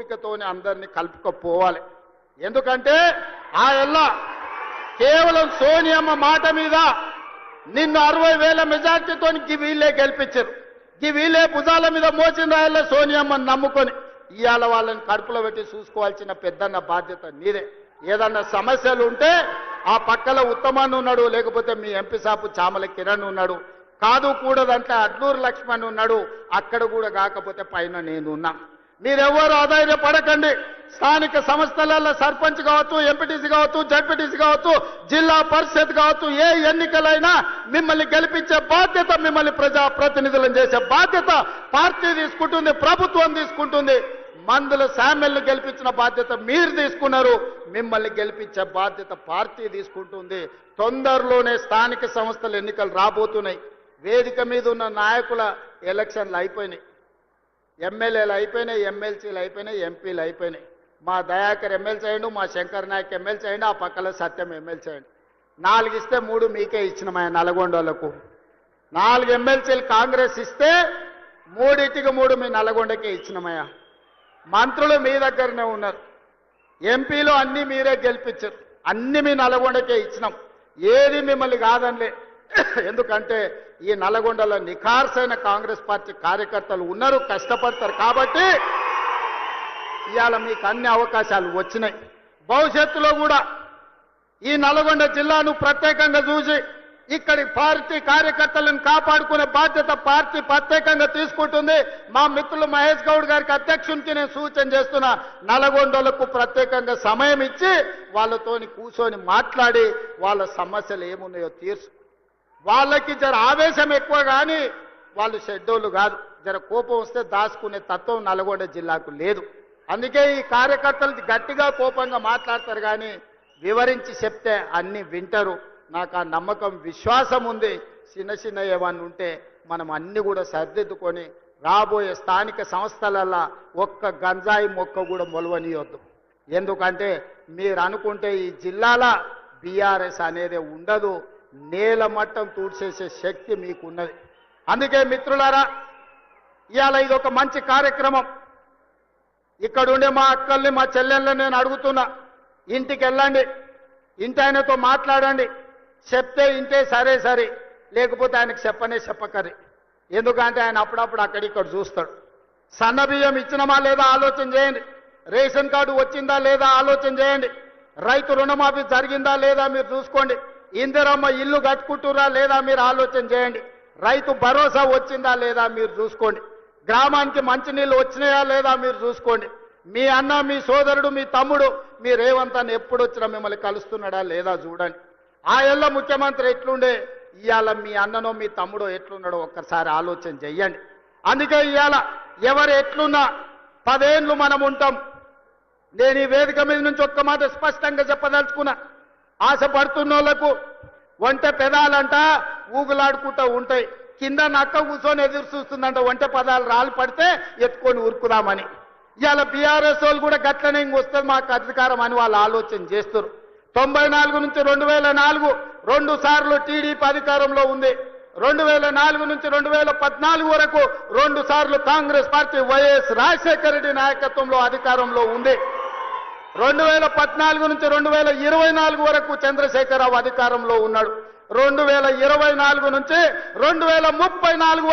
ఓపికతోని అందరినీ కలుపుకపోవాలి. ఎందుకంటే ఆ ఎల్లా కేవలం సోనియమ్మ మాట మీద నిన్ను 60,000 మెజార్టీతో వీళ్ళే గెలిపించారు. వీళ్ళే భుజాల మీద మోసిన రాయల్లో సోనియమ్మని నమ్ముకొని ఇవాళ వాళ్ళని కడుపులో పెట్టి చూసుకోవాల్సిన పెద్దన్న బాధ్యత నీదే. ఏదన్నా సమస్యలు ఉంటే ఆ పక్కల ఉత్తమాన్ని ఉన్నాడు, లేకపోతే మీ ఎంపీ సాపు చామల కిరణ్ ఉన్నాడు, కాదు కూడదంటే అడ్లూరు లక్ష్మణ్ ఉన్నాడు, అక్కడ కూడా కాకపోతే పైన నేను ఉన్నా. మీరెవ్వరూ ఆధైర్యపడకండి. స్థానిక సంస్థలలో సర్పంచ్ కావచ్చు, ఎంపీటీసీ కావచ్చు, జడ్పీటీసీ కావచ్చు, జిల్లా పరిషత్ కావచ్చు, ఏ ఎన్నికలైనా మిమ్మల్ని గెలిపించే బాధ్యత, మిమ్మల్ని ప్రజాప్రతినిధులను చేసే బాధ్యత పార్టీ తీసుకుంటుంది, ప్రభుత్వం తీసుకుంటుంది. మందుల శామ్యుల్ని గెలిపించిన బాధ్యత మీరు తీసుకున్నారు, మిమ్మల్ని గెలిపించే బాధ్యత పార్టీ తీసుకుంటుంది. తొందరలోనే స్థానిక సంస్థల ఎన్నికలు రాబోతున్నాయి. వేదిక మీద ఉన్న నాయకుల ఎలక్షన్లు అయిపోయినాయి, ఎమ్మెల్యేలు అయిపోయినాయి, ఎమ్మెల్సీలు అయిపోయినాయి, ఎంపీలు అయిపోయినాయి. మా దయాకర్ ఎమ్మెల్సీ అయ్యండు, మా శంకర్ నాయక్ ఎమ్మెల్సీ అయ్యండు, ఆ పక్కల సత్యం ఎమ్మెల్సీ అయ్యండు. 4 ఇస్తే 3 మీకే ఇచ్చినమయ్యా. నల్గొండలకు 4 ఎమ్మెల్సీలు కాంగ్రెస్ ఇస్తే 3 మీ నల్గొండకే ఇచ్చినమయ్యా. మంత్రులు మీ దగ్గరనే ఉన్నారు, ఎంపీలు అన్నీ మీరే గెలిపించారు, అన్ని మీ నల్గొండకే ఇచ్చినాం. ఏది మిమ్మల్ని కాదనిలే. ఎందుకంటే ఈ నల్గొండలో నిఖార్సైన కాంగ్రెస్ పార్టీ కార్యకర్తలు ఉన్నారు, కష్టపడతారు. కాబట్టి ఇవాళ మీకు అన్ని అవకాశాలు వచ్చినాయి. భవిష్యత్తులో కూడా ఈ నల్గొండ జిల్లాను ప్రత్యేకంగా చూసి ఇక్కడి పార్టీ కార్యకర్తలను కాపాడుకునే బాధ్యత పార్టీ ప్రత్యేకంగా తీసుకుంటుంది. మా మిత్రులు మహేష్ గౌడ్ గారికి అధ్యక్షునికి నేను సూచన చేస్తున్నా, నల్గొండలకు ప్రత్యేకంగా సమయం ఇచ్చి వాళ్ళతోని కూర్చొని మాట్లాడి వాళ్ళ సమస్యలు ఏమున్నాయో తీర్చు. వాళ్ళకి జర ఆవేశం ఎక్కువ కానీ వాళ్ళు షెడ్యూళ్ళు కాదు. జర కోపం వస్తే దాచుకునే తత్వం నల్గొండ జిల్లాకు లేదు. అందుకే ఈ కార్యకర్తలు గట్టిగా కోపంగా మాట్లాడతారు కానీ వివరించి చెప్తే అన్ని వింటారు. నాకు ఆ నమ్మకం, విశ్వాసం ఉంది. చిన్న ఏమన్నా ఉంటే మనం అన్ని కూడా సర్దిద్దుకొని రాబోయే స్థానిక సంస్థలల్లో ఒక్క గంజాయి మొక్క కూడా మొలవనియొద్దు. ఎందుకంటే మీరు అనుకుంటే ఈ జిల్లాల బీఆర్ఎస్ అనేది ఉండదు, నేల మట్టం తూడ్చేసే శక్తి మీకున్నది. అందుకే మిత్రులారా, ఇవాళ ఇది ఒక మంచి కార్యక్రమం. ఇక్కడ ఉండే మా అక్కల్ని, మా చెల్లెళ్ళని నేను అడుగుతున్నా, ఇంటికి వెళ్ళండి, ఇంటి ఆయనతో మాట్లాడండి. చెప్తే ఇంటే సరే, లేకపోతే ఆయనకు చెప్పకరి. ఎందుకంటే ఆయన అప్పుడప్పుడు అక్కడిక్కడ చూస్తాడు. సన్నబియ్యం ఇచ్చినమా లేదా ఆలోచన చేయండి. రేషన్ కార్డు వచ్చిందా లేదా ఆలోచన చేయండి. రైతు రుణమాఫీ జరిగిందా లేదా మీరు చూసుకోండి. ఇందిరమ్మ ఇల్లు కట్టుకుంటురా లేదా మీరు ఆలోచన చేయండి. రైతు భరోసా వచ్చిందా లేదా మీరు చూసుకోండి. గ్రామానికి మంచినీళ్ళు వచ్చినాయా లేదా మీరు చూసుకోండి. మీ అన్న, మీ సోదరుడు, మీ తమ్ముడు, మీ రేవంత్ అన్న ఎప్పుడు వచ్చినా మిమ్మల్ని కలుస్తున్నాడా లేదా చూడండి. ఆ ఏళ్ళ ముఖ్యమంత్రి ఎట్లుండే, ఇవాళ మీ అన్ననో మీ తమ్ముడో ఎట్లున్నాడో ఒక్కసారి ఆలోచన చెయ్యండి. అందుకే ఇవాళ ఎవరు ఎట్లున్నా 10 ఏళ్ళు మనం ఉంటాం. నేను ఈ వేదిక మీద నుంచి ఒక్క మాట స్పష్టంగా చెప్పదలుచుకున్నా. ఆశపడుతున్న వాళ్ళకు ఒంటె పెదాలంట ఊగులాడుకుంటూ ఉంటాయి, కింద నక్క కూర్చొని ఎదురు చూస్తుందంట ఒంటె పదాలు రాళ్ళు పడితే ఎత్తుకొని ఉరుకుదామని. ఇవాళ బీఆర్ఎస్ వాళ్ళు కూడా గట్లనే వస్తుంది మాకు అధికారం అని వాళ్ళు ఆలోచన చేస్తారు. 94 నుంచి 2004 2 సార్లు టీడీపీ అధికారంలో ఉంది. 2004 నుంచి 2014 వరకు 2 సార్లు కాంగ్రెస్ పార్టీ వైఎస్ రాజశేఖర రెడ్డి నాయకత్వంలో అధికారంలో ఉంది. 2014 నుంచి 2024 వరకు చంద్రశేఖరరావు అధికారంలో ఉన్నాడు. 2024 నుంచి 2034